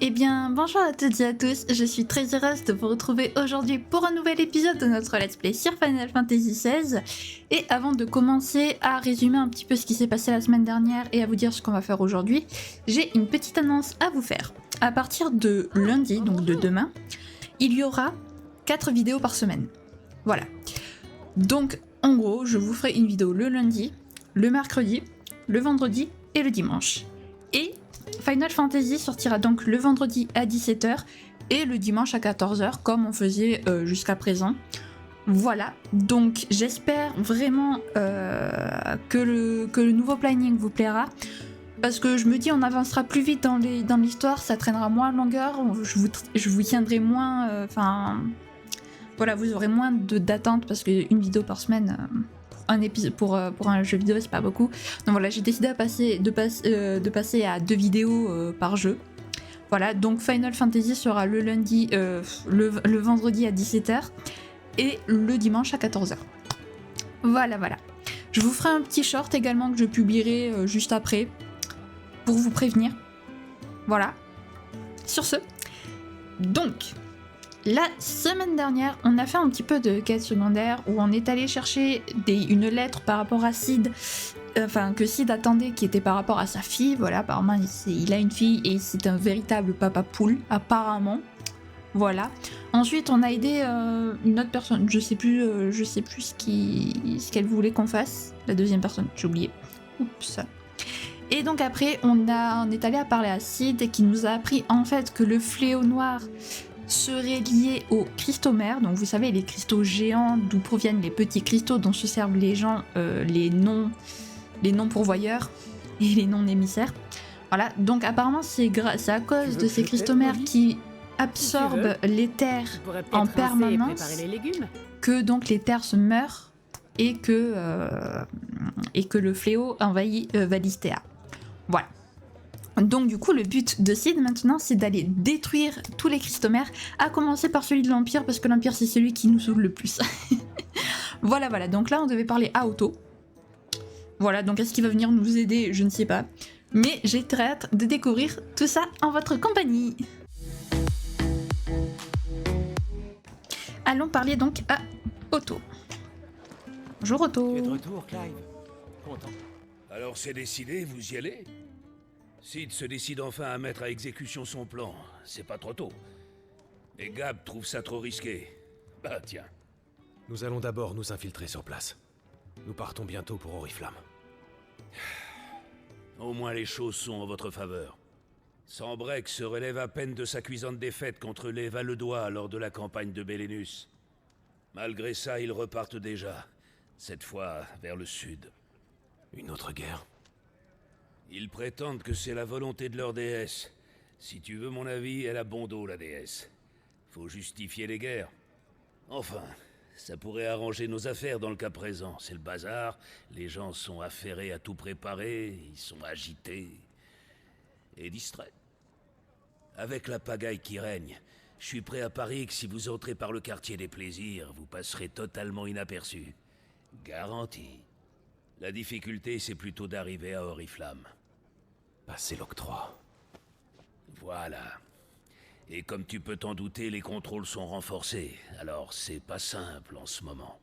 Eh bien, bonjour à toutes et à tous, je suis très heureuse de vous retrouver aujourd'hui pour un nouvel épisode de notre Let's Play sur Final Fantasy XVI. Et avant de commencer à résumer un petit peu ce qui s'est passé la semaine dernière et à vous dire ce qu'on va faire aujourd'hui, j'ai une petite annonce à vous faire. À partir de lundi, donc de demain, il y aura 4 vidéos par semaine. Voilà. Donc, en gros, je vous ferai une vidéo le lundi, le mercredi, le vendredi et le dimanche. Et Final Fantasy sortira donc le vendredi à 17h et le dimanche à 14h comme on faisait jusqu'à présent. Voilà, donc j'espère vraiment que le nouveau planning vous plaira. Parce que je me dis on avancera plus vite dans l'histoire, ça traînera moins en longueur, je vous tiendrai moins... voilà, vous aurez moins d'attente parce qu'une vidéo par semaine... un épisode pour un jeu vidéo c'est pas beaucoup, donc voilà, j'ai décidé de passer à 2 vidéos par jeu. Voilà, donc Final Fantasy sera le lundi, le vendredi à 17h et le dimanche à 14h. Voilà. Je vous ferai un petit short également que je publierai juste après pour vous prévenir. Voilà. Sur ce, donc la semaine dernière, on a fait un petit peu de quête secondaire où on est allé chercher une lettre par rapport à Sid, que Sid attendait, qui était par rapport à sa fille. Voilà, apparemment il a une fille et c'est un véritable papa poule, apparemment. Voilà. Ensuite, on a aidé une autre personne, je sais plus ce qu'elle voulait qu'on fasse. La deuxième personne, j'ai oublié. Oups. Et donc après, on est allé à parler à Sid et qui nous a appris en fait que le fléau noir serait lié aux cristaux mères, donc vous savez les cristaux géants d'où proviennent les petits cristaux dont se servent les gens, les non pourvoyeurs et les non émissaires. Voilà, donc apparemment c'est à cause de ces cristaux mères qui absorbent les terres en permanence que donc les terres se meurent et que le fléau envahit Valisthea. Voilà. Donc du coup le but de Sid maintenant c'est d'aller détruire tous les cristaux mères, à commencer par celui de l'Empire parce que l'Empire c'est celui qui nous saoule le plus. Voilà, donc là on devait parler à Otto. Voilà, donc est-ce qu'il va venir nous aider, je ne sais pas. Mais j'ai très hâte de découvrir tout ça en votre compagnie. Allons parler donc à Otto. Bonjour Otto. Tu es de retour, Clive. Content. Alors c'est décidé, vous y allez? Sid se décide enfin à mettre à exécution son plan. C'est pas trop tôt. Et Gab trouve ça trop risqué. Bah tiens. Nous allons d'abord nous infiltrer sur place. Nous partons bientôt pour Oriflamme. Au moins les choses sont en votre faveur. Sanbreque se relève à peine de sa cuisante défaite contre les Valedois lors de la campagne de Belenus. Malgré ça, ils repartent déjà. Cette fois vers le sud. Une autre guerre? Ils prétendent que c'est la volonté de leur déesse. Si tu veux mon avis, elle a bon dos, la déesse. Faut justifier les guerres. Enfin, ça pourrait arranger nos affaires dans le cas présent. C'est le bazar, les gens sont affairés à tout préparer, ils sont agités et distraits. Avec la pagaille qui règne, je suis prêt à parier que si vous entrez par le quartier des plaisirs, vous passerez totalement inaperçu. Garanti. La difficulté, c'est plutôt d'arriver à Oriflamme. Passer l'octroi. Voilà. Et comme tu peux t'en douter, les contrôles sont renforcés, alors c'est pas simple en ce moment.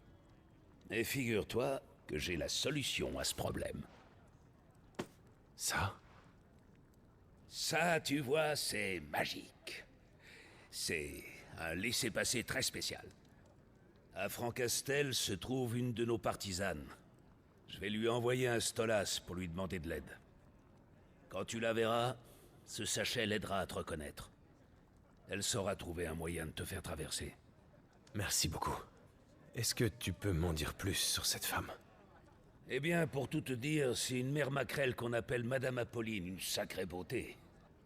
Et figure-toi que j'ai la solution à ce problème. Ça? Ça, tu vois, c'est magique. C'est un laissez-passer très spécial. À Francastel se trouve une de nos partisanes. Je vais lui envoyer un Stolas pour lui demander de l'aide. Quand tu la verras, ce sachet l'aidera à te reconnaître. Elle saura trouver un moyen de te faire traverser. Merci beaucoup. Est-ce que tu peux m'en dire plus sur cette femme? Eh bien, pour tout te dire, c'est une mère maquerelle qu'on appelle Madame Apolline, une sacrée beauté.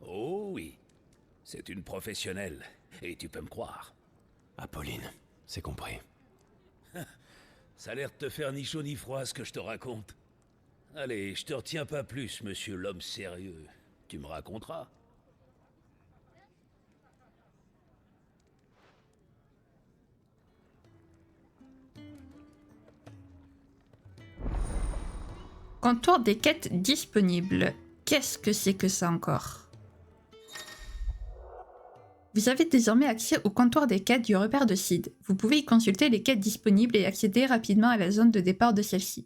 Oh oui, c'est une professionnelle, et tu peux me croire. Apolline, c'est compris. Ça a l'air de te faire ni chaud ni froid ce que je te raconte. Allez, je te retiens pas plus, monsieur l'homme sérieux. Tu me raconteras. Contour des quêtes disponibles. Qu'est-ce que c'est que ça encore? Vous avez désormais accès au comptoir des quêtes du repère de Sid. Vous pouvez y consulter les quêtes disponibles et accéder rapidement à la zone de départ de celle-ci.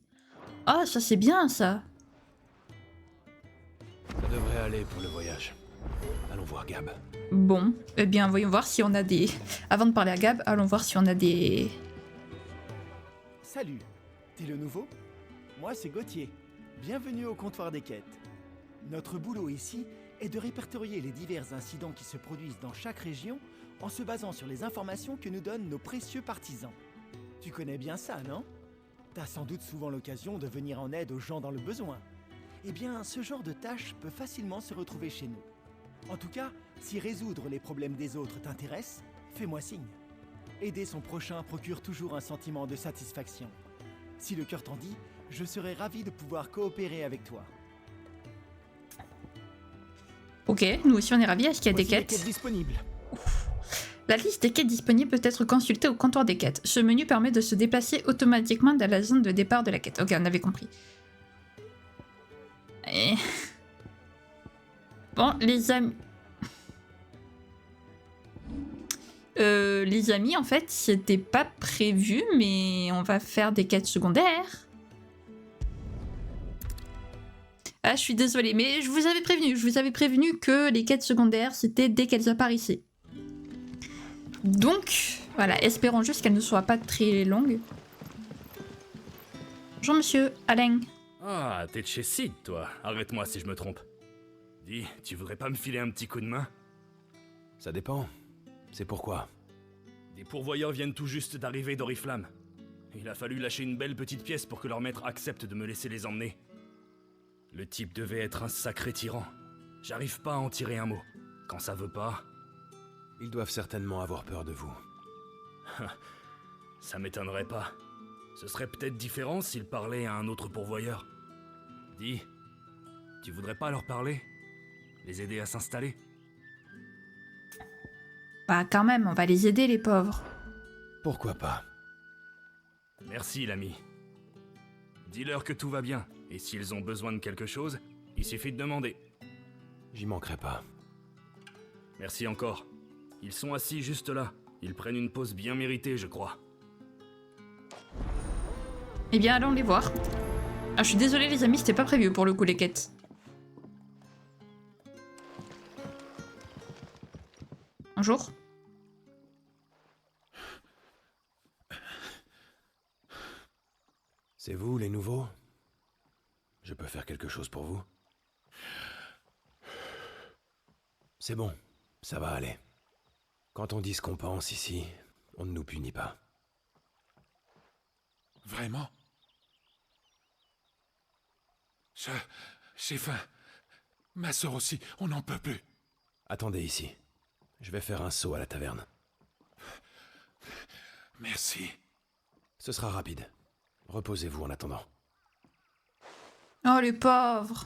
Oh, ça c'est bien ça. Ça devrait aller pour le voyage. Allons voir Gab. Bon, eh bien voyons voir si on a des... Avant de parler à Gab, allons voir si on a des... Salut, t'es le nouveau? Moi c'est Gauthier. Bienvenue au comptoir des quêtes. Notre boulot ici est de répertorier les divers incidents qui se produisent dans chaque région en se basant sur les informations que nous donnent nos précieux partisans. Tu connais bien ça, non? T'as sans doute souvent l'occasion de venir en aide aux gens dans le besoin. Eh bien, ce genre de tâche peut facilement se retrouver chez nous. En tout cas, si résoudre les problèmes des autres t'intéresse, fais-moi signe. Aider son prochain procure toujours un sentiment de satisfaction. Si le cœur t'en dit, je serais ravi de pouvoir coopérer avec toi. Ok, nous aussi on est ravis. Est-ce qu'il y a des Voici les quêtes disponibles. La liste des quêtes disponibles peut être consultée au comptoir des quêtes. Ce menu permet de se déplacer automatiquement dans la zone de départ de la quête. Ok, on avait compris. Et... Bon, les amis... les amis, en fait, c'était pas prévu, mais on va faire des quêtes secondaires. Ah, je suis désolée, mais je vous avais prévenu que les quêtes secondaires, c'était dès qu'elles apparaissaient. Donc, voilà, espérons juste qu'elles ne soient pas très longues. Bonjour monsieur, Alain. Ah, t'es de chez Sid, toi. Arrête-moi si je me trompe. Dis, tu voudrais pas me filer un petit coup de main? Ça dépend. C'est pourquoi. Des pourvoyeurs viennent tout juste d'arriver d'Oriflamme. Il a fallu lâcher une belle petite pièce pour que leur maître accepte de me laisser les emmener. Le type devait être un sacré tyran. J'arrive pas à en tirer un mot. Quand ça veut pas... Ils doivent certainement avoir peur de vous. Ça m'étonnerait pas. Ce serait peut-être différent s'il parlait à un autre pourvoyeur. Dis, tu voudrais pas leur parler? Les aider à s'installer? Bah quand même, on va les aider les pauvres. Pourquoi pas? Merci l'ami. Dis-leur que tout va bien, et s'ils ont besoin de quelque chose, il suffit de demander. J'y manquerai pas. Merci encore. Ils sont assis juste là. Ils prennent une pause bien méritée, je crois. Eh bien, allons les voir. Ah, je suis désolée les amis, c'était pas prévu pour le coup les quêtes. Bonjour. C'est vous, les nouveaux? Je peux faire quelque chose pour vous? C'est bon, ça va aller. Quand on dit ce qu'on pense ici, on ne nous punit pas. Vraiment? J'ai faim. Ma sœur aussi, on n'en peut plus. Attendez ici. Je vais faire un saut à la taverne. Merci. Ce sera rapide. Reposez-vous en attendant. Oh les pauvres.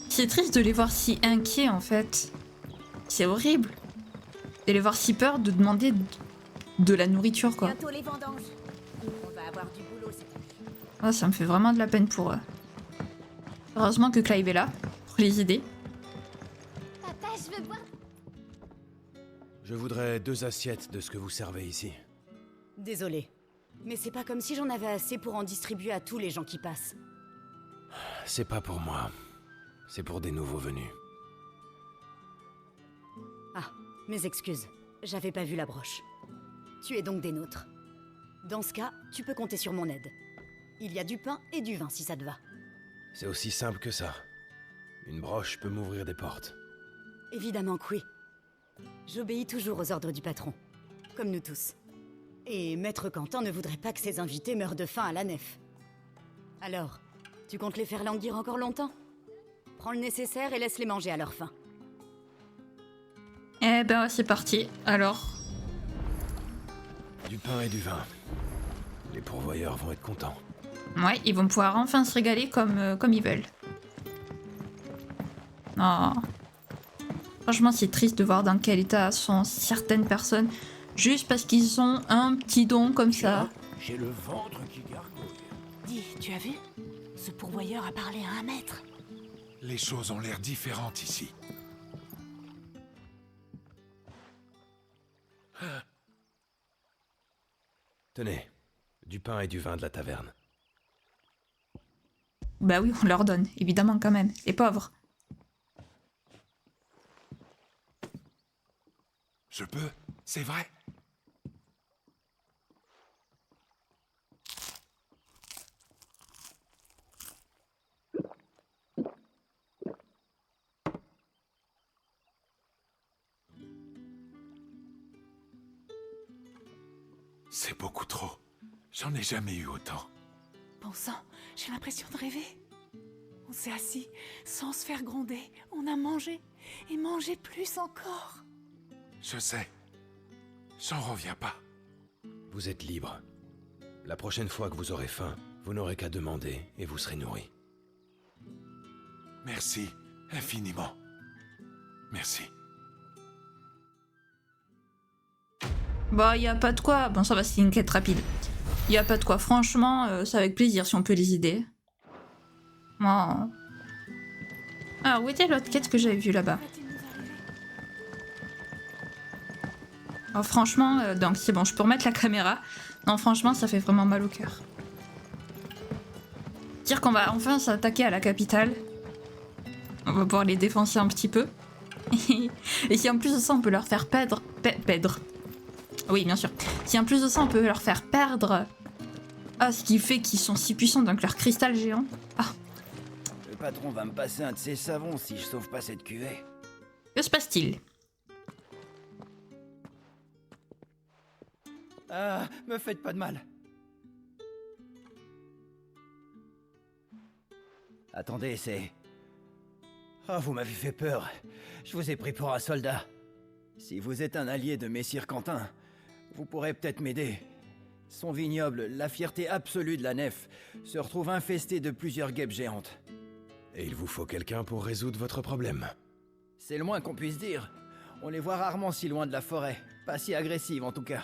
C'est triste de les voir si inquiets en fait. C'est horrible. De les voir si peur de demander de la nourriture quoi. Bientôt les vendanges. On va avoir du boulot cette année. Oh, ça me fait vraiment de la peine pour eux. Heureusement que Clive est là pour les aider. Papa, je veux boire. Je voudrais 2 assiettes de ce que vous servez ici. Désolée, mais c'est pas comme si j'en avais assez pour en distribuer à tous les gens qui passent. C'est pas pour moi. C'est pour des nouveaux venus. Ah, mes excuses. J'avais pas vu la broche. Tu es donc des nôtres. Dans ce cas, tu peux compter sur mon aide. Il y a du pain et du vin si ça te va. C'est aussi simple que ça. Une broche peut m'ouvrir des portes. Évidemment que oui. J'obéis toujours aux ordres du patron. Comme nous tous. Et Maître Quentin ne voudrait pas que ses invités meurent de faim à la nef. Alors, tu comptes les faire languir encore longtemps? Prends le nécessaire et laisse-les manger à leur faim. Eh ben c'est parti, alors. Du pain et du vin. Les pourvoyeurs vont être contents. Ouais, ils vont pouvoir enfin se régaler comme ils veulent. Oh. Franchement, c'est triste de voir dans quel état sont certaines personnes juste parce qu'ils ont un petit don comme ça. J'ai le ventre qui gargouille. Dis, tu as vu? Ce pourvoyeur a parlé à un maître. Les choses ont l'air différentes ici. Tenez, du pain et du vin de la taverne. Bah oui, on leur donne, évidemment quand même. Les pauvres. Je peux? C'est vrai? C'est beaucoup trop. J'en ai jamais eu autant. Bon sang, j'ai l'impression de rêver. On s'est assis sans se faire gronder. On a mangé et mangé plus encore. Je sais. J'en reviens pas. Vous êtes libre. La prochaine fois que vous aurez faim, vous n'aurez qu'à demander et vous serez nourri. Merci infiniment. Merci. Bah, y a pas de quoi. Bon, ça va, c'est une quête rapide. Y a pas de quoi. Franchement, c'est avec plaisir si on peut les aider. Oh. Alors, où était l'autre quête que j'avais vue là-bas? Va-t-il nous arriver? Oh, franchement, donc c'est bon, je peux remettre la caméra. Non, franchement, ça fait vraiment mal au cœur. Dire qu'on va enfin s'attaquer à la capitale. On va pouvoir les défoncer un petit peu. Et si en plus de ça, on peut leur faire perdre... Perdre. Oui, bien sûr. Si en plus de ça, on peut leur faire perdre... Ah, ce qui fait qu'ils sont si puissants, donc leur cristal géant. Ah, Le patron va me passer un de ses savons si je sauve pas cette cuvée. que se passe-t-il? Ah, me faites pas de mal. Attendez, c'est... Ah, vous m'avez fait peur. Je vous ai pris pour un soldat. Si vous êtes un allié de Messire Quentin, vous pourrez peut-être m'aider. Son vignoble, la fierté absolue de la nef, se retrouve infesté de plusieurs guêpes géantes. Et il vous faut quelqu'un pour résoudre votre problème. C'est le moins qu'on puisse dire. On les voit rarement si loin de la forêt. Pas si agressives en tout cas.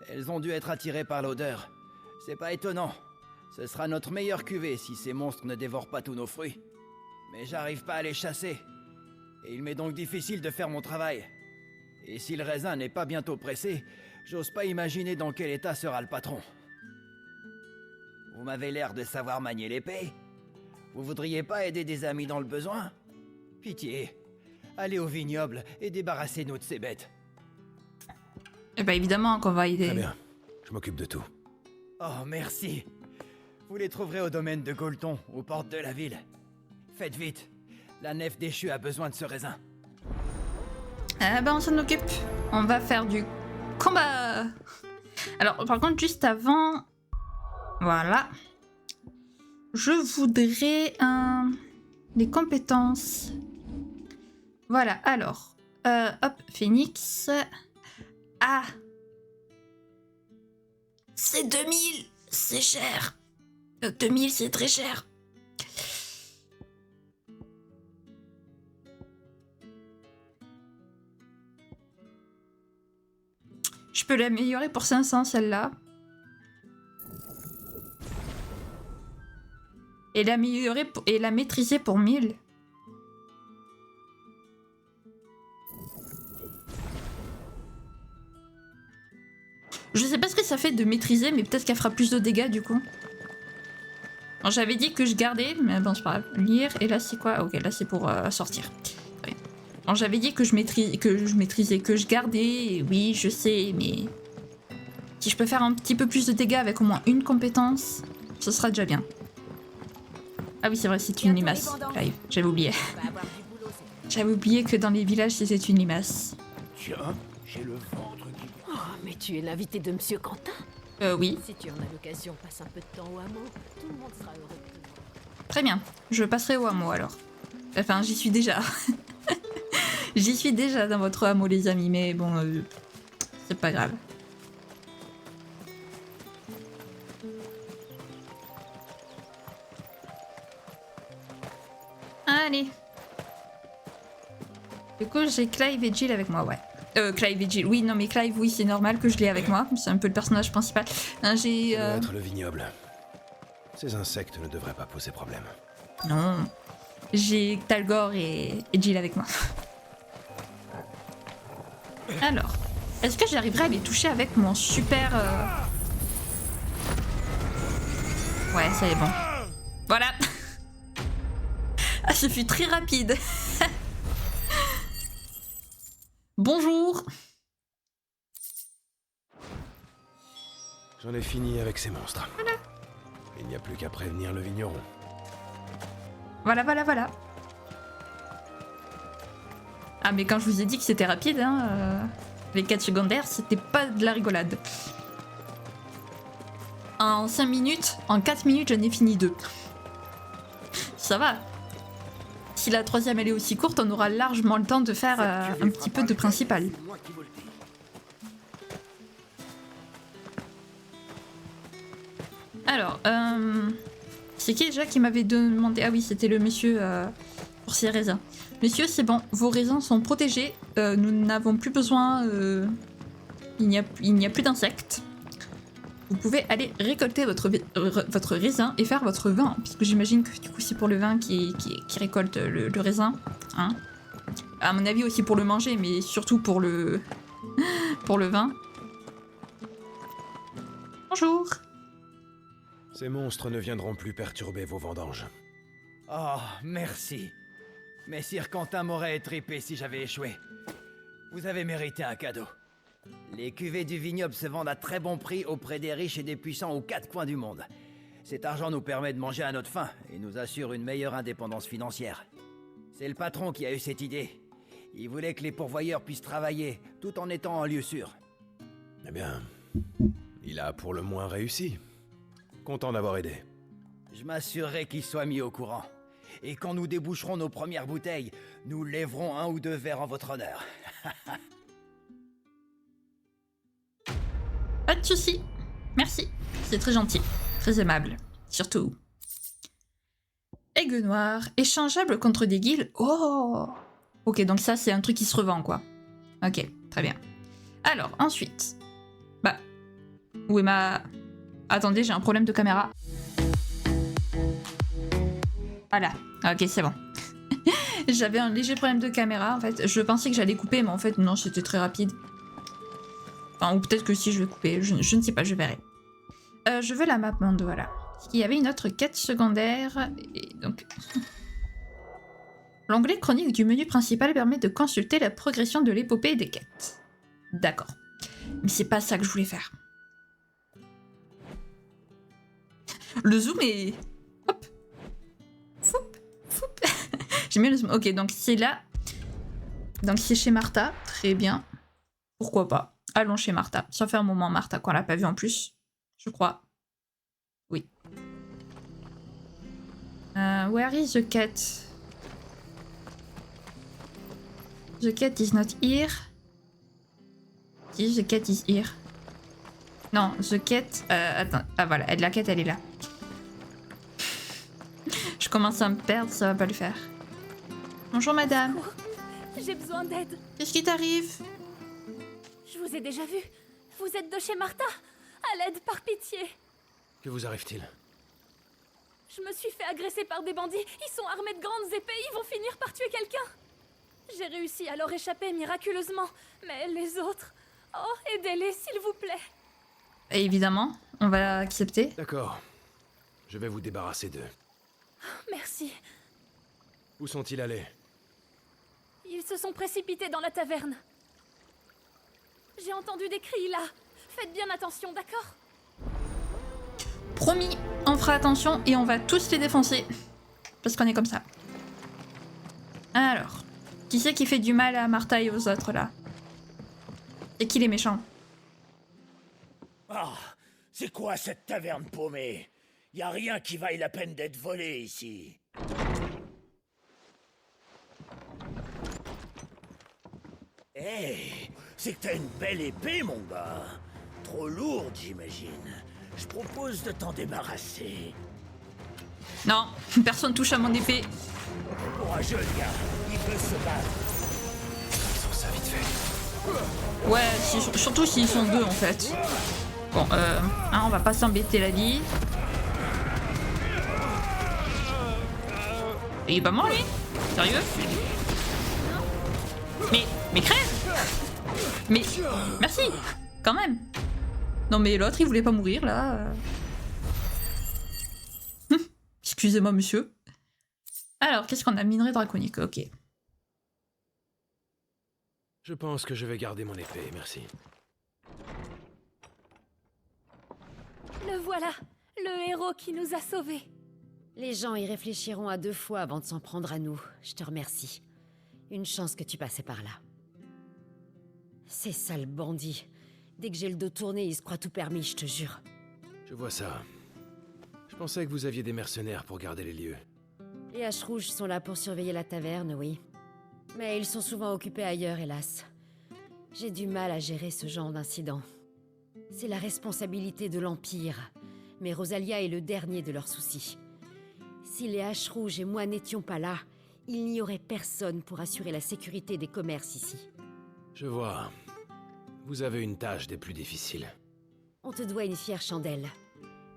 Elles ont dû être attirées par l'odeur. C'est pas étonnant. Ce sera notre meilleure cuvée si ces monstres ne dévorent pas tous nos fruits. Mais j'arrive pas à les chasser. Et il m'est donc difficile de faire mon travail. Et si le raisin n'est pas bientôt pressé, j'ose pas imaginer dans quel état sera le patron. Vous m'avez l'air de savoir manier l'épée. Vous voudriez pas aider des amis dans le besoin? Pitié. Allez au vignoble et débarrassez-nous de ces bêtes. Eh ben évidemment qu'on va aider. Très bien, je m'occupe de tout. Oh, merci. Vous les trouverez au domaine de Golton, aux portes de la ville. Faites vite. La nef déchue a besoin de ce raisin. Eh ben on s'en occupe. On va faire du combat. Alors par contre juste avant, voilà, je voudrais des compétences. Voilà, alors hop, Phoenix. Ah, c'est 2000, c'est cher. 2000 c'est très cher. Je peux l'améliorer pour 500 celle-là. Et l'améliorer et la maîtriser pour 1000. Je sais pas ce que ça fait de maîtriser, mais peut-être qu'elle fera plus de dégâts du coup. Alors, j'avais dit que je gardais, mais bon c'est pas grave. Lire, et là c'est quoi? Ok, là c'est pour sortir. Alors, j'avais dit que je maîtrisais, que je gardais, et oui je sais, mais... Si je peux faire un petit peu plus de dégâts avec au moins une compétence, ce sera déjà bien. Ah oui c'est vrai, c'est une limace. J'avais oublié. J'avais oublié que dans les villages c'était une limace. Tiens, j'ai le ventre qui... Oh, mais tu es l'invité de Monsieur Quentin. Oui. Si tu en as l'occasion, passe un peu de temps au hameau. Tout le monde sera heureux de te voir. Très bien, je passerai au hameau alors. Enfin j'y suis déjà. J'y suis déjà dans votre hameau les amis, mais bon, c'est pas grave. Allez. Du coup j'ai Clive et Jill avec moi, ouais. Clive et Jill, oui non mais Clive oui c'est normal que je l'ai avec moi, c'est un peu le personnage principal. Hein, j'ai... Ça doit être le vignoble. Ces insectes ne devraient pas poser problème. Non. J'ai Talgor et Jill avec moi. Alors, Est-ce que j'arriverai à les toucher avec mon super... Ouais, ça est bon. Voilà. Ah, ce fut très rapide. Bonjour. J'en ai fini avec ces monstres. Voilà. Il n'y a plus qu'à prévenir le vigneron. Voilà. Ah, mais quand je vous ai dit que c'était rapide, hein, les quêtes secondaires, c'était pas de la rigolade. En 5 minutes, en 4 minutes, j'en ai fini 2. Ça va. Si la troisième elle est aussi courte, on aura largement le temps de faire un petit peu de principal. Alors, c'est qui déjà qui m'avait demandé... Ah oui, c'était le monsieur pour ses raisins. Monsieur, c'est bon, vos raisins sont protégés. Nous n'avons plus besoin... Il n'y a plus d'insectes. Vous pouvez aller récolter votre raisin et faire votre vin. Puisque j'imagine que du coup c'est pour le vin qui récolte le raisin. Hein, à mon avis aussi pour le manger, mais surtout pour le, pour le vin. Bonjour. Ces monstres ne viendront plus perturber vos vendanges. Oh, merci. Messire Quentin m'aurait étripé si j'avais échoué. Vous avez mérité un cadeau. Les cuvées du vignoble se vendent à très bon prix auprès des riches et des puissants aux 4 coins du monde. Cet argent nous permet de manger à notre faim et nous assure une meilleure indépendance financière. C'est le patron qui a eu cette idée. Il voulait que les pourvoyeurs puissent travailler tout en étant en lieu sûr. Eh bien, il a pour le moins réussi. Content d'avoir aidé. Je m'assurerai qu'il soit mis au courant. Et quand nous déboucherons nos premières bouteilles, nous lèverons 1 ou 2 verres en votre honneur. Pas de soucis. Merci. C'est très gentil. Très aimable. Surtout. Aigle noir. Échangeable contre des guildes. Oh. Ok, donc ça, c'est un truc qui se revend, quoi. Ok, très bien. Alors, ensuite. Bah. Où est ma... Attendez, j'ai un problème de caméra. Voilà. Ok, c'est bon. J'avais un léger problème de caméra, en fait. Je pensais que j'allais couper, mais en fait, non, c'était très rapide. Enfin, ou peut-être que si je vais couper, je ne sais pas, je verrai. Je veux la map monde, voilà. Il y avait une autre quête secondaire, et donc... L'onglet chronique du menu principal permet de consulter la progression de l'épopée et des quêtes. D'accord. Mais c'est pas ça que je voulais faire. Le zoom est... Hop. Foup. Foup. J'ai mis le zoom. Ok, donc c'est là. Donc c'est chez Martha. Très bien. Pourquoi pas. Allons chez Martha. Ça fait un moment, Martha, qu'on l'a pas vu en plus. Je crois. Oui. Where is the cat? The cat is not here. Si, the cat is here. Non, the cat... attends. Ah voilà, la cat, elle est là. Je commence à me perdre, ça va pas le faire. Bonjour, madame. J'ai besoin d'aide. Qu'est-ce qui t'arrive? Je vous ai déjà vu. Vous êtes de chez Martha. À l'aide, par pitié. Que vous arrive-t-il? Je me suis fait agresser par des bandits. Ils sont armés de grandes épées. Ils vont finir par tuer quelqu'un. J'ai réussi à leur échapper miraculeusement. Mais les autres... Oh, aidez-les, s'il vous plaît. Et évidemment, on va accepter. D'accord. Je vais vous débarrasser d'eux. Merci. Où sont-ils allés? Ils se sont précipités dans la taverne. J'ai entendu des cris là. Faites bien attention, d'accord? Promis, on fera attention et on va tous les défoncer. Parce qu'on est comme ça. Alors, qui c'est qui fait du mal à Martha et aux autres là? Et qui les méchants? Ah, c'est quoi cette taverne paumée? Y a rien qui vaille la peine d'être volé ici. Hey, c'est que t'as une belle épée, mon gars. Trop lourde, j'imagine. Je propose de t'en débarrasser. Non, personne touche à mon épée. Courageux, le gars. Il peut se battre. Sans ça, vite fait. Ouais, surtout s'ils sont deux en fait. Bon, hein, on va pas s'embêter la vie. Et il est pas mort lui? Sérieux? Mais crève! Mais merci, quand même. Non mais l'autre il voulait pas mourir là. Excusez-moi monsieur. Alors qu'est-ce qu'on a? Minerai draconique, ok. Je pense que je vais garder mon épée, merci. Le voilà, le héros qui nous a sauvés. Les gens y réfléchiront à 2 fois avant de s'en prendre à nous. Je te remercie. Une chance que tu passais par là. Ces sales bandits. Dès que j'ai le dos tourné, ils se croient tout permis, je te jure. Je vois ça. Je pensais que vous aviez des mercenaires pour garder les lieux. Les haches rouges sont là pour surveiller la taverne, oui. Mais ils sont souvent occupés ailleurs, hélas. J'ai du mal à gérer ce genre d'incident. C'est la responsabilité de l'Empire. Mais Rosalia est le dernier de leurs soucis. Si les haches rouges et moi n'étions pas là, il n'y aurait personne pour assurer la sécurité des commerces ici. Je vois. Vous avez une tâche des plus difficiles. On te doit une fière chandelle.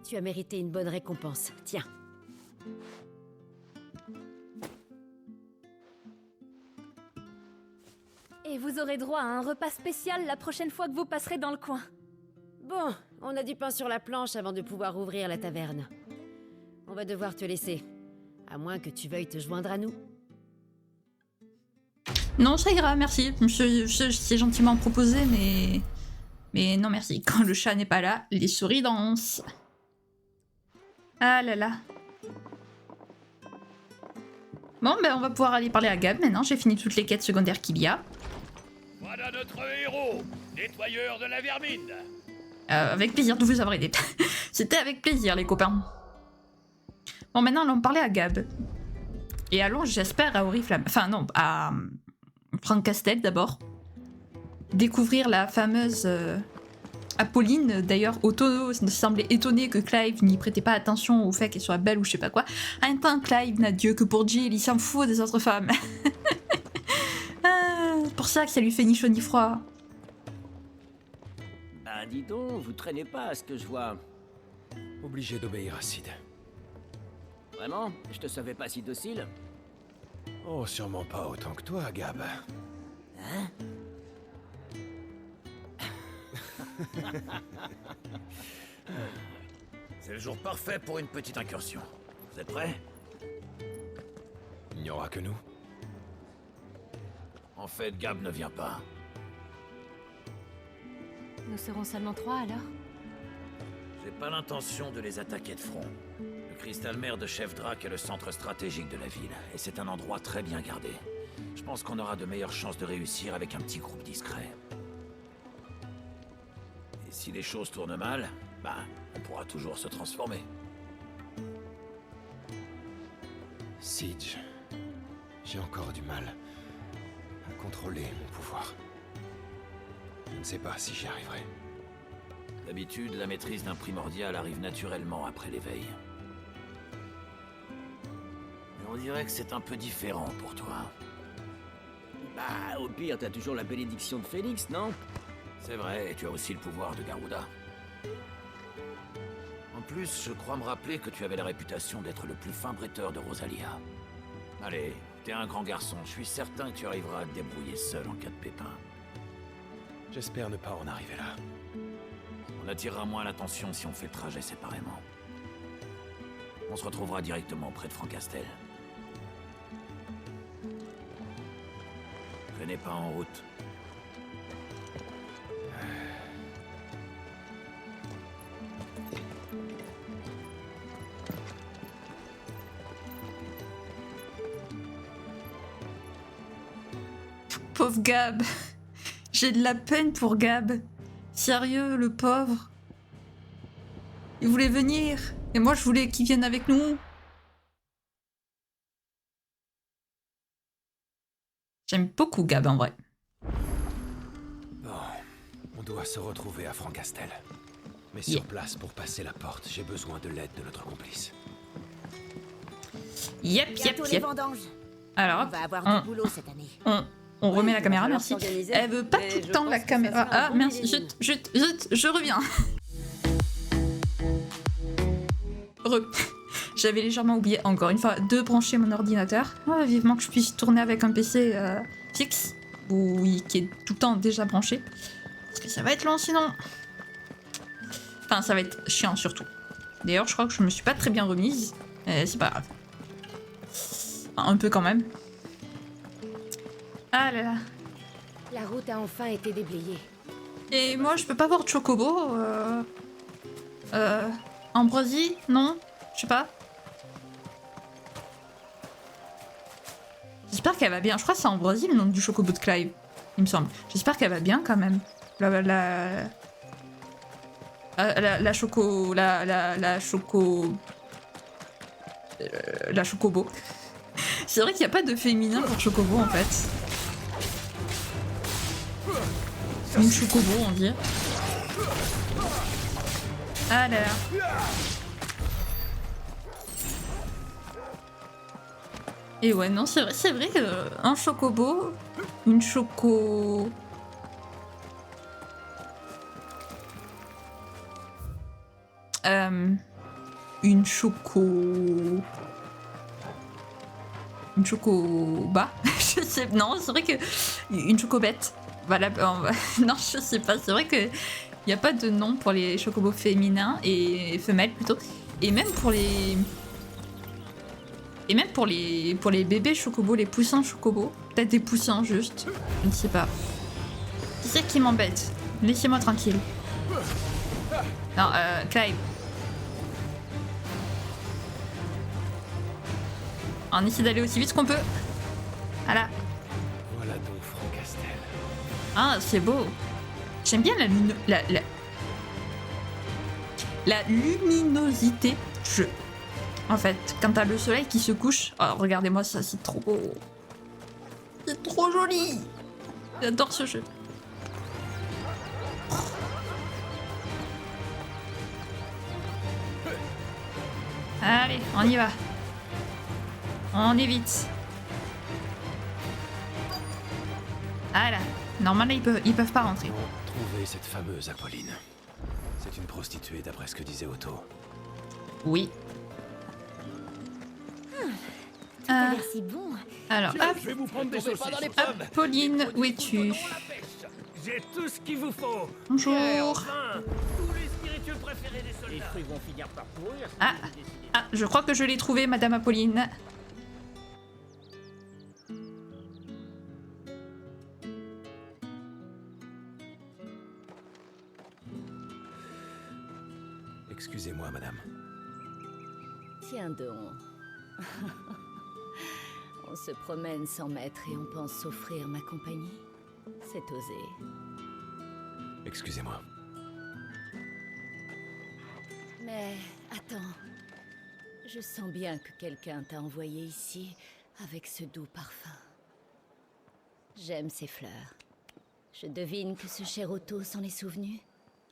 Tu as mérité une bonne récompense. Tiens. Et vous aurez droit à un repas spécial la prochaine fois que vous passerez dans le coin. Bon, on a du pain sur la planche avant de pouvoir ouvrir la taverne. On va devoir te laisser. À moins que tu veuilles te joindre à nous. Non, ça ira, merci. C'est gentiment proposé, mais non merci. Quand le chat n'est pas là, les souris dansent. Ah là là. Bon, ben on va pouvoir aller parler à Gab maintenant. J'ai fini toutes les quêtes secondaires qu'il y a. Voilà notre héros, nettoyeur de la vermine. Avec plaisir de vous avoir aidé. C'était avec plaisir, les copains. Bon, maintenant, allons parler à Gab. Et allons, j'espère, à Oriflamme. Enfin, non, à Francastel, d'abord. Découvrir la fameuse Apolline. D'ailleurs, Otto semblait étonné que Clive n'y prêtait pas attention au fait qu'elle soit belle ou je sais pas quoi. En même temps, Clive n'a Dieu que pour Jill, il s'en fout des autres femmes. C'est pour ça que ça lui fait ni chaud ni froid. Ah, dis donc, vous traînez pas à ce que je vois. Obligé d'obéir à Sid. Vraiment? Je te savais pas si docile? Oh, sûrement pas autant que toi, Gab. Hein? C'est le jour parfait pour une petite incursion. Vous êtes prêts? Il n'y aura que nous. En fait, Gab ne vient pas. Nous serons seulement 3 alors? J'ai pas l'intention de les attaquer de front. Le cristal mère de Chef Drac est le centre stratégique de la ville, et c'est un endroit très bien gardé. Je pense qu'on aura de meilleures chances de réussir avec un petit groupe discret. Et si les choses tournent mal, on pourra toujours se transformer. Siege, j'ai encore du mal à contrôler mon pouvoir. Je ne sais pas si j'y arriverai. D'habitude, la maîtrise d'un primordial arrive naturellement après l'éveil. Mais on dirait que c'est un peu différent pour toi. Bah, au pire, t'as toujours la bénédiction de Phénix, non? C'est vrai, et tu as aussi le pouvoir de Garuda. En plus, je crois me rappeler que tu avais la réputation d'être le plus fin bretteur de Rosalia. Allez, t'es un grand garçon, je suis certain que tu arriveras à te débrouiller seul en cas de pépin. J'espère ne pas en arriver là. On attirera moins l'attention si on fait le trajet séparément. On se retrouvera directement près de Francastel. Traînez pas en route. Pauvre Gab. J'ai de la peine pour Gab. Sérieux, le pauvre. Il voulait venir. Et moi, je voulais qu'il vienne avec nous. J'aime beaucoup Gab, en vrai. Bon, on doit se retrouver à Francastel. Mais sur place, pour passer la porte, j'ai besoin de l'aide de notre complice. Yep. Alors, on va avoir du boulot cette année. On remet la caméra, merci. Elle veut pas tout le temps la caméra. Ah, merci, zut, je reviens. J'avais légèrement oublié, encore une fois, de brancher mon ordinateur. Oh, vivement que je puisse tourner avec un PC fixe. qui est tout le temps déjà branché. Parce que ça va être long sinon. Enfin, ça va être chiant surtout. D'ailleurs, je crois que je me suis pas très bien remise. C'est pas grave. Enfin, un peu quand même. Ah là là. La route a enfin été déblayée. Et moi, je peux pas voir de chocobo. Ambrosie, non? Je sais pas. J'espère qu'elle va bien. Je crois que c'est Ambrosie le nom du chocobo de Clive, il me semble. J'espère qu'elle va bien quand même. La chocobo. C'est vrai qu'il n'y a pas de féminin pour chocobo en fait. Une chocobo, on dit. Ah là là. Et ouais, non, c'est vrai, un chocobo, une choco... Une chocoba. Je sais, non, c'est vrai que... Une chocobette. Voilà, non, je sais pas, c'est vrai que... Il n'y a pas de nom pour les chocobos féminins et femelles plutôt. Et même pour les... pour les bébés chocobos, les poussins chocobos. Peut-être des poussins juste. Je ne sais pas. Qui c'est qui m'embête? Laissez-moi tranquille. Non, Clive. On essaie d'aller aussi vite qu'on peut. Voilà. Voilà donc Franck Castel. Ah, c'est beau. J'aime bien la luminosité du jeu. En fait, quand t'as le soleil qui se couche... Oh, regardez-moi ça, c'est trop beau. C'est trop joli. J'adore ce jeu. Allez, on y va. On évite. Voilà. Normalement, ils peuvent pas rentrer. Trouver cette fameuse Apolline. C'est une prostituée d'après ce que disait Otto. Oui. Tout a l'air si bon. Alors, hop. Je vais vous prendre des saucisses. Pauline, où es-tu? J'ai tout ce qu'il vous faut. Bonjour. Tous les spiritueux préférés des soldats. Les fruits vont finir par pourrir. Ah, je crois que je l'ai trouvé, Madame Apolline. Excusez-moi, madame. Tiens donc. On se promène sans maître et on pense s'offrir ma compagnie. C'est osé. Excusez-moi. Mais attends. Je sens bien que quelqu'un t'a envoyé ici avec ce doux parfum. J'aime ces fleurs. Je devine que ce cher Otto s'en est souvenu.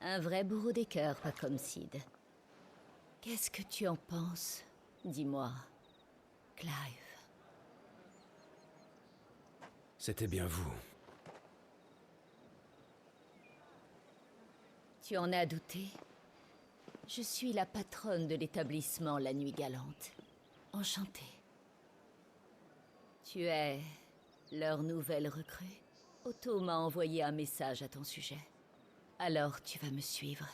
Un vrai bourreau des cœurs, pas comme Sid. Qu'est-ce que tu en penses? Dis-moi, Clive. C'était bien vous. Tu en as douté? Je suis la patronne de l'établissement La Nuit Galante. Enchantée. Tu es leur nouvelle recrue? Otto m'a envoyé un message à ton sujet. Alors tu vas me suivre.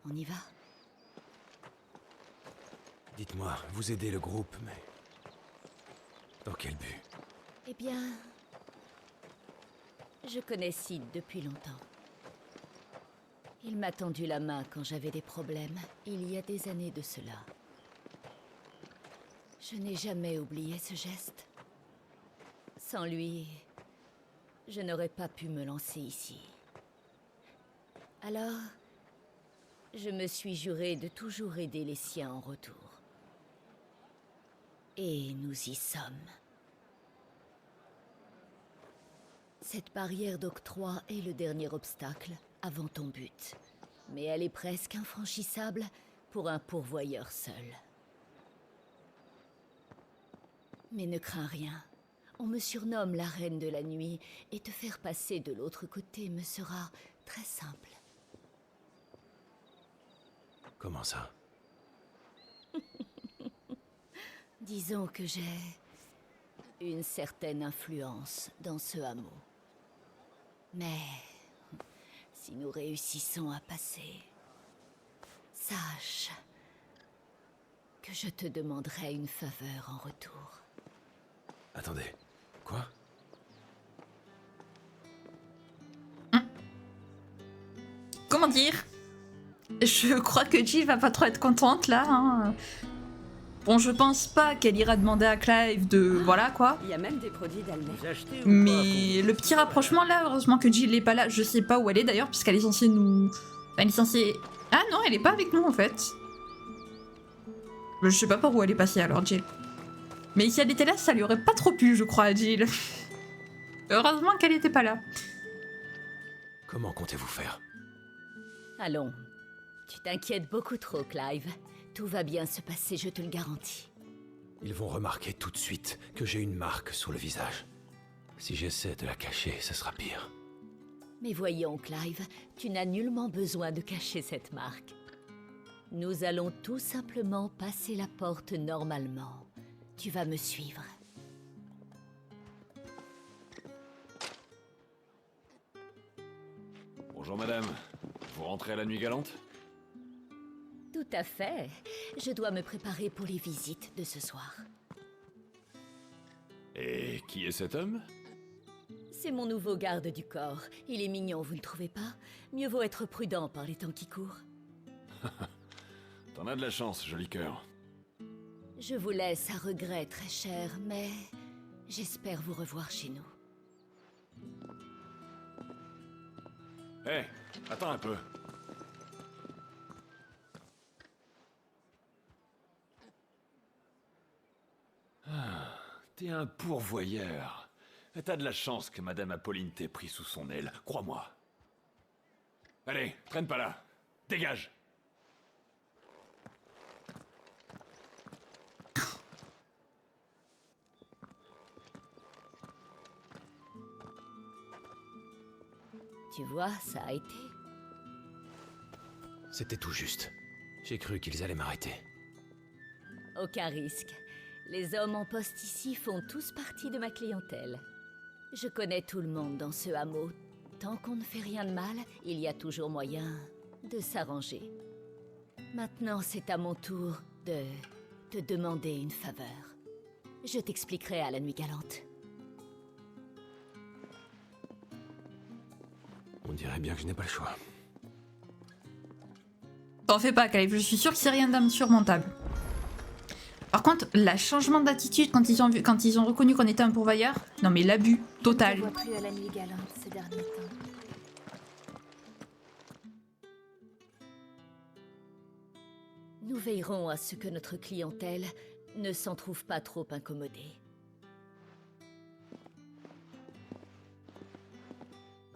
On y va? Dites-moi, vous aidez le groupe, mais... Dans quel but? Eh bien... Je connais Sid depuis longtemps. Il m'a tendu la main quand j'avais des problèmes, il y a des années de cela. Je n'ai jamais oublié ce geste. Sans lui, je n'aurais pas pu me lancer ici. Alors, je me suis juré de toujours aider les siens en retour. Et nous y sommes. Cette barrière d'octroi est le dernier obstacle avant ton but. Mais elle est presque infranchissable pour un pourvoyeur seul. Mais ne crains rien. On me surnomme la Reine de la Nuit, et te faire passer de l'autre côté me sera très simple. Comment ça? Disons que j'ai une certaine influence dans ce hameau. Mais si nous réussissons à passer, sache que je te demanderai une faveur en retour. Attendez, quoi? Comment dire? Je crois que Jill va pas trop être contente là. Hein. Bon, je pense pas qu'elle ira demander à Clive de... Voilà quoi. Il y a même des produits d'Almet. Mais le petit rapprochement là, heureusement que Jill n'est pas là. Je sais pas où elle est d'ailleurs, puisqu'elle est censée nous... Enfin, elle est censée... Ah non, elle est pas avec nous en fait. Je sais pas par où elle est passée alors, Jill. Mais si elle était là, ça lui aurait pas trop plu, je crois, à Jill. Heureusement qu'elle était pas là. Comment comptez-vous faire? Allons. Tu t'inquiètes beaucoup trop, Clive. Tout va bien se passer, je te le garantis. Ils vont remarquer tout de suite que j'ai une marque sur le visage. Si j'essaie de la cacher, ce sera pire. Mais voyons, Clive, tu n'as nullement besoin de cacher cette marque. Nous allons tout simplement passer la porte normalement. Tu vas me suivre. Bonjour madame, vous rentrez à la nuit galante? Tout à fait. Je dois me préparer pour les visites de ce soir. Et qui est cet homme? C'est mon nouveau garde du corps. Il est mignon, vous ne trouvez pas? Mieux vaut être prudent par les temps qui courent. T'en as de la chance, joli cœur. Je vous laisse à regret, très cher, mais j'espère vous revoir chez nous. Hé, attends un peu. Ah, t'es un pourvoyeur. T'as de la chance que Madame Apolline t'ait pris sous son aile, crois-moi. Allez, traîne pas là. Dégage. Tu vois, ça a été. C'était tout juste. J'ai cru qu'ils allaient m'arrêter. Aucun risque. Les hommes en poste ici font tous partie de ma clientèle. Je connais tout le monde dans ce hameau. Tant qu'on ne fait rien de mal, il y a toujours moyen de s'arranger. Maintenant, c'est à mon tour de te demander une faveur. Je t'expliquerai à la nuit galante. On dirait bien que je n'ai pas le choix. T'en fais pas, Clive, je suis sûre que c'est rien d'insurmontable. Par contre, le changement d'attitude quand ils ont reconnu qu'on était un pourvoyeur, non mais l'abus total. Je ne vois plus à la nuit galante ces derniers temps. Nous veillerons à ce que notre clientèle ne s'en trouve pas trop incommodée.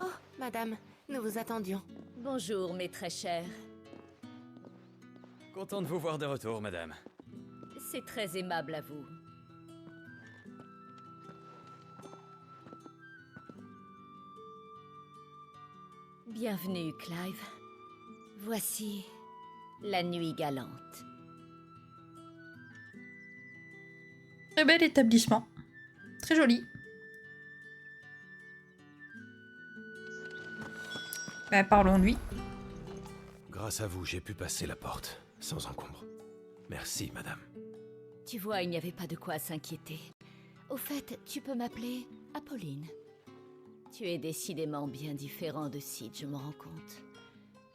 Oh, madame, nous vous attendions. Bonjour, mes très chers. Content de vous voir de retour, madame. C'est très aimable à vous. Bienvenue, Clive. Voici la nuit galante. Très bel établissement. Très joli. Bah, parlons-lui. Grâce à vous, j'ai pu passer la porte, sans encombre. Merci, madame. Tu vois, il n'y avait pas de quoi s'inquiéter. Au fait, tu peux m'appeler Apolline. Tu es décidément bien différent de Sid, je m'en rends compte.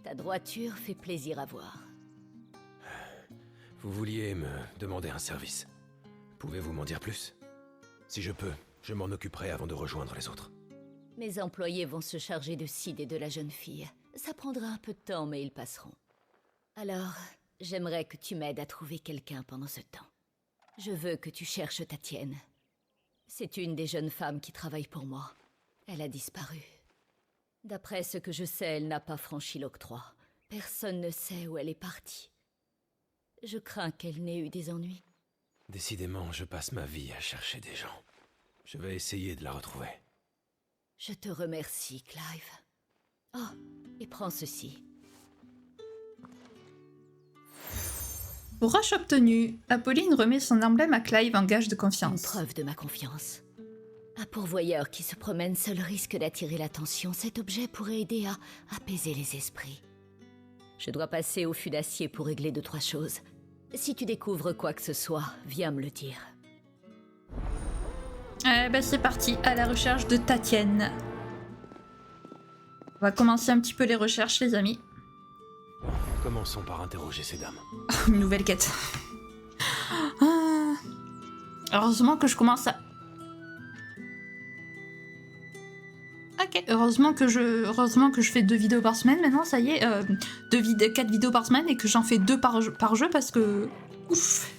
Ta droiture fait plaisir à voir. Vous vouliez me demander un service. Pouvez-vous m'en dire plus? Si je peux, je m'en occuperai avant de rejoindre les autres. Mes employés vont se charger de Sid et de la jeune fille. Ça prendra un peu de temps, mais ils passeront. Alors, j'aimerais que tu m'aides à trouver quelqu'un pendant ce temps. Je veux que tu cherches ta tienne. C'est une des jeunes femmes qui travaille pour moi. Elle a disparu. D'après ce que je sais, elle n'a pas franchi l'octroi. Personne ne sait où elle est partie. Je crains qu'elle n'ait eu des ennuis. Décidément, je passe ma vie à chercher des gens. Je vais essayer de la retrouver. Je te remercie, Clive. Oh, et prends ceci. Roche obtenue. Apolline remet son emblème à Clive en gage de confiance. Une preuve de ma confiance. Un pourvoyeur qui se promène seul risque d'attirer l'attention. Cet objet pourrait aider à apaiser les esprits. Je dois passer au fût d'acier pour régler 2-3 choses. Si tu découvres quoi que ce soit, viens me le dire. Bah c'est parti, à la recherche de Tatienne. On va commencer un petit peu les recherches, les amis. Commençons par interroger ces dames. Une nouvelle quête. Heureusement que je commence à... Ok, heureusement que je fais 2 vidéos par semaine maintenant, ça y est. 4 vidéos par semaine et que j'en fais 2 par jeu parce que... Ouf.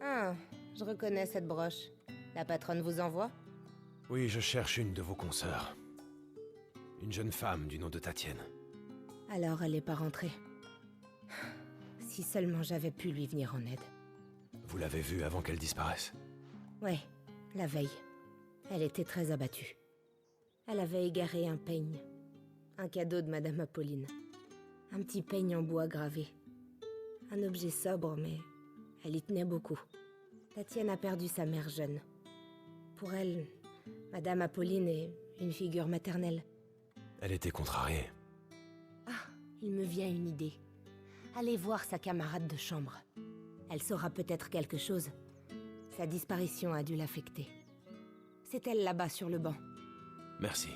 Ah, je reconnais cette broche. La patronne vous envoie? Oui, je cherche une de vos consoeurs. Une jeune femme du nom de Tatienne. Alors elle est pas rentrée. Si seulement j'avais pu lui venir en aide. Vous l'avez vue avant qu'elle disparaisse? Ouais, la veille. Elle était très abattue. Elle avait égaré un peigne. Un cadeau de Madame Apolline. Un petit peigne en bois gravé. Un objet sobre, mais elle y tenait beaucoup. Tatienne a perdu sa mère jeune. Pour elle, Madame Apolline est une figure maternelle. Elle était contrariée. Ah, il me vient une idée. Allez voir sa camarade de chambre. Elle saura peut-être quelque chose. Sa disparition a dû l'affecter. C'est elle là-bas sur le banc. Merci.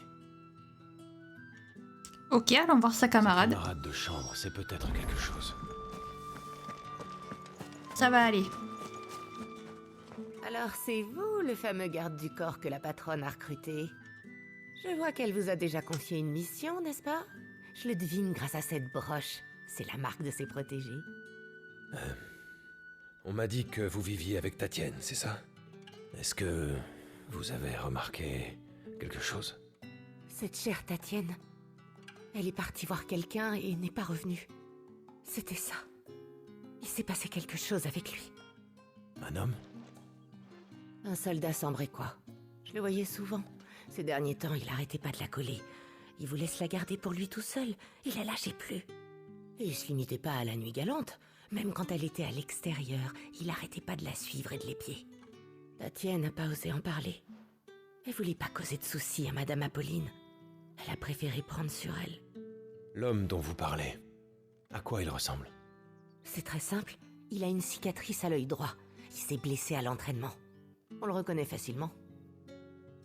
Ok, allons voir sa camarade. Sa camarade de chambre, c'est peut-être quelque chose. Ça va aller. Alors c'est vous, le fameux garde du corps que la patronne a recruté. Je vois qu'elle vous a déjà confié une mission, n'est-ce pas? Je le devine grâce à cette broche. C'est la marque de ses protégés. On m'a dit que vous viviez avec Tatienne, c'est ça? Est-ce que vous avez remarqué quelque chose? Cette chère Tatienne, elle est partie voir quelqu'un et n'est pas revenue. C'était ça. Il s'est passé quelque chose avec lui. Un homme? Un soldat sambriquois. Je le voyais souvent. Ces derniers temps, il arrêtait pas de la coller. Il voulait se la garder pour lui tout seul. Il la lâchait plus. Et il se limitait pas à la nuit galante. Même quand elle était à l'extérieur, il arrêtait pas de la suivre et de l'épier. Tatienne n'a pas osé en parler. Elle voulait pas causer de soucis à Madame Apolline. Elle a préféré prendre sur elle. L'homme dont vous parlez, à quoi il ressemble? C'est très simple. Il a une cicatrice à l'œil droit. Il s'est blessé à l'entraînement. On le reconnaît facilement.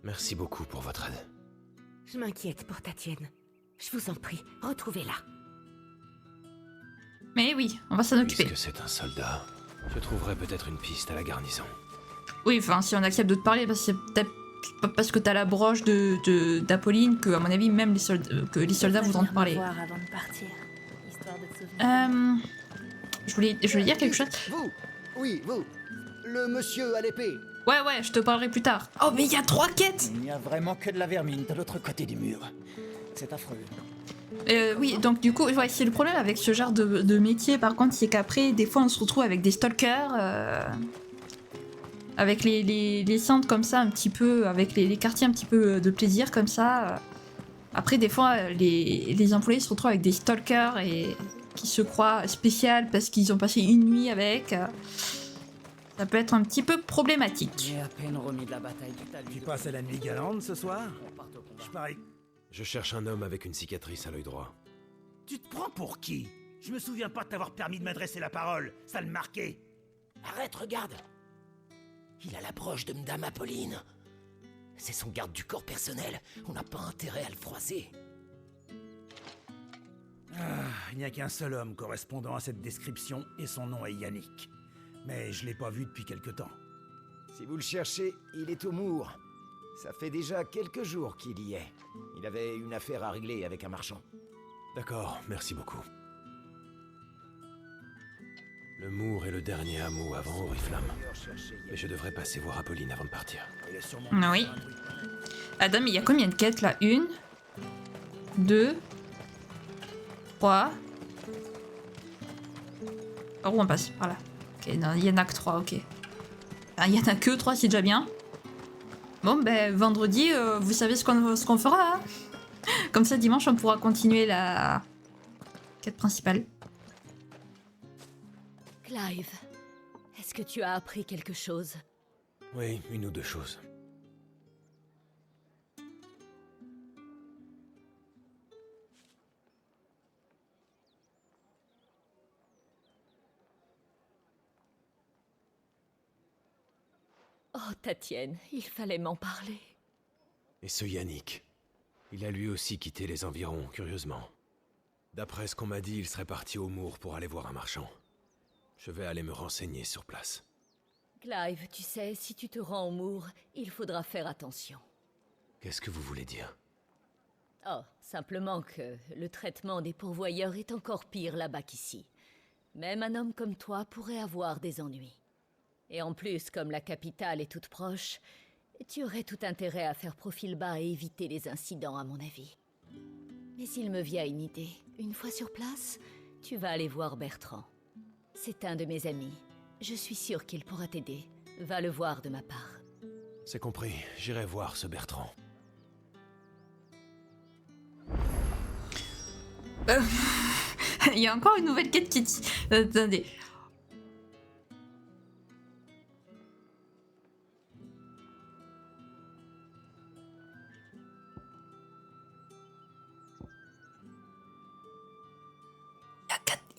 Merci beaucoup pour votre aide. Je m'inquiète pour Tatienne. Je vous en prie, retrouvez-la. Mais oui, on va s'en occuper. Puisque c'est un soldat, je trouverai peut-être une piste à la garnison. Oui, enfin, si on accepte de te parler, parce que c'est peut-être pas parce que t'as la broche d'Apolline que, à mon avis, même les soldats voudront te parler. Avant de partir, histoire de te souvenir. Je voulais dire quelque chose. Vous? Oui, vous. Le monsieur à l'épée. Ouais, je te parlerai plus tard. Oh, mais il y a 3 quêtes! Il n'y a vraiment que de la vermine de l'autre côté du mur. C'est affreux. Oui, donc du coup, ouais, c'est le problème avec ce genre de métier, par contre, c'est qu'après, des fois, on se retrouve avec des stalkers, avec les centres comme ça, un petit peu, avec les quartiers un petit peu de plaisir comme ça. Après, des fois, les employés se retrouvent avec des stalkers et qui se croient spécial parce qu'ils ont passé une nuit avec. Ça peut être un petit peu problématique. J'ai à peine remis de la bataille du talus. Tu passes à la nuit galante ce soir? Je parie. Je cherche un homme avec une cicatrice à l'œil droit. Tu te prends pour qui? Je me souviens pas de t'avoir permis de m'adresser la parole. Ça le marquait. Arrête, regarde. Il a la broche de Madame Apolline. C'est son garde du corps personnel. On n'a pas intérêt à le froisser. Il n'y a qu'un seul homme correspondant à cette description et son nom est Yannick. Mais je l'ai pas vu depuis quelque temps. Si vous le cherchez, il est au Mour. Ça fait déjà quelques jours qu'il y est. Il avait une affaire à régler avec un marchand. D'accord, merci beaucoup. Le Mour est le dernier hameau avant Oriflamme. Mais je devrais passer voir Apolline avant de partir. Oui. Adam, il y a combien de quêtes là? 1, 2, 3. Par où on passe? Par là. Ok, non, il y en a que 3, ok. Ah, il y en a que 3, c'est déjà bien. Bon, ben, vendredi, vous savez ce qu'on fera. Hein. Comme ça, dimanche, on pourra continuer la quête principale. Clive, est-ce que tu as appris quelque chose? Oui, une ou deux choses. Oh, Tatienne, il fallait m'en parler. Et ce Yannick, il a lui aussi quitté les environs, curieusement. D'après ce qu'on m'a dit, il serait parti au Moor pour aller voir un marchand. Je vais aller me renseigner sur place. Clive, tu sais, si tu te rends au Moor, il faudra faire attention. Qu'est-ce que vous voulez dire? Oh, simplement que le traitement des pourvoyeurs est encore pire là-bas qu'ici. Même un homme comme toi pourrait avoir des ennuis. Et en plus, comme la capitale est toute proche, tu aurais tout intérêt à faire profil bas et éviter les incidents, à mon avis. Mais il me vient une idée. Une fois sur place, tu vas aller voir Bertrand. C'est un de mes amis. Je suis sûre qu'il pourra t'aider. Va le voir de ma part. C'est compris, j'irai voir ce Bertrand. Il y a encore une nouvelle quête qui... Attendez.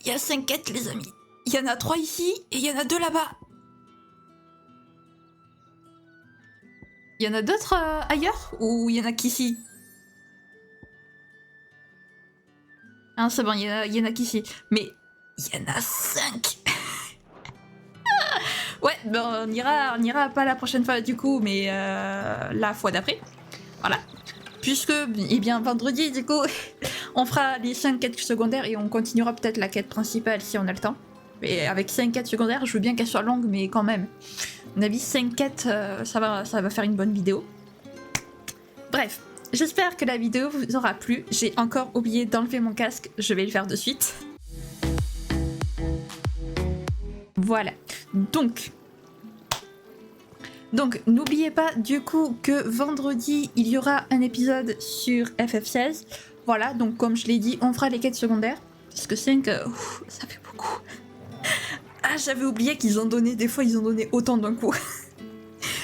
Il y a 5 quêtes, les amis. Il y en a 3 ici et il y en a 2 là-bas. Il y en a d'autres ailleurs ou il y en a qu'ici? Ah, c'est bon, il y en a qu'ici. Mais il y en a 5. Ouais, ben on ira pas la prochaine fois du coup, mais la fois d'après. Voilà. Puisque, eh bien, vendredi, du coup, on fera les 5 quêtes secondaires et on continuera peut-être la quête principale si on a le temps. Et avec 5 quêtes secondaires, je veux bien qu'elles soient longues, mais quand même. À mon avis, 5 quêtes, ça va faire une bonne vidéo. Bref, j'espère que la vidéo vous aura plu. J'ai encore oublié d'enlever mon casque, je vais le faire de suite. Voilà. Donc, n'oubliez pas du coup que vendredi, il y aura un épisode sur FF16. Voilà, donc comme je l'ai dit, on fera les quêtes secondaires. Parce que 5, ça fait beaucoup. Ah, j'avais oublié qu'ils ont donné, des fois ils ont donné autant d'un coup.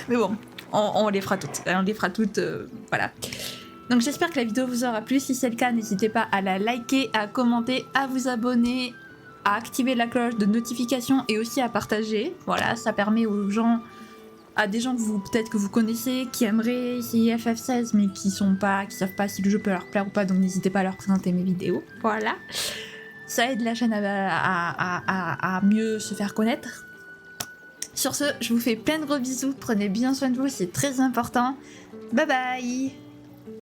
Mais bon, on les fera toutes. On les fera toutes, voilà. Donc j'espère que la vidéo vous aura plu. Si c'est le cas, n'hésitez pas à la liker, à commenter, à vous abonner, à activer la cloche de notification et aussi à partager. Voilà, ça permet aux gens... à des gens que vous peut-être que vous connaissez, qui aimeraient essayer FF16 mais qui savent pas si le jeu peut leur plaire ou pas, donc n'hésitez pas à leur présenter mes vidéos. Voilà. Ça aide la chaîne à mieux se faire connaître. Sur ce, je vous fais plein de gros bisous, prenez bien soin de vous, c'est très important. Bye bye!